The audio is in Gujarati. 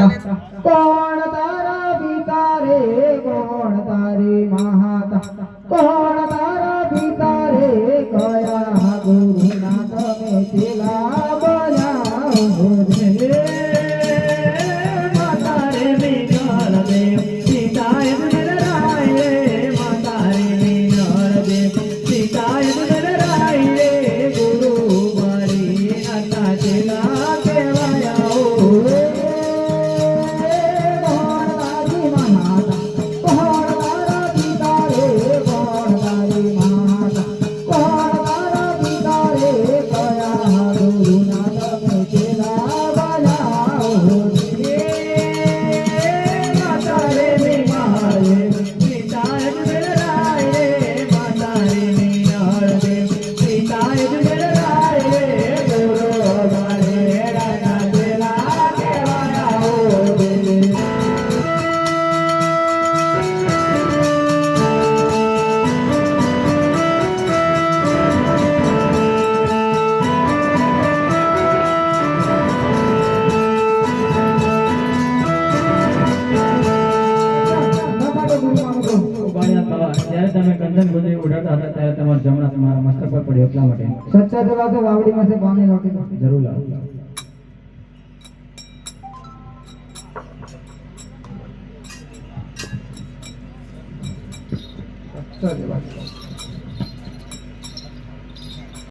કોણ તારા પિતા રે કોણ તારી માતા કોણ તારા પિતા રે કયા ગુરુના તમે પેલા બોલાવો રે માતા રે વિનળ દેવ પિતાએ દુલરાય માતા રે વિનળ દેવ પિતાએ દુલરાય રે ગુરુ મારી નાતા ચેલા કેવાયા ઓ ત્યારે તમે કંદન ગુંજી ઉડાડતા હતા ત્યારે તમારા જમણા તમારા મસ્તક પર પડ્યો એટલા માટે સચ્ચા જવા તો વાવડીમાં से पानी लौटे જરૂર લાવો સચ્ચા જવા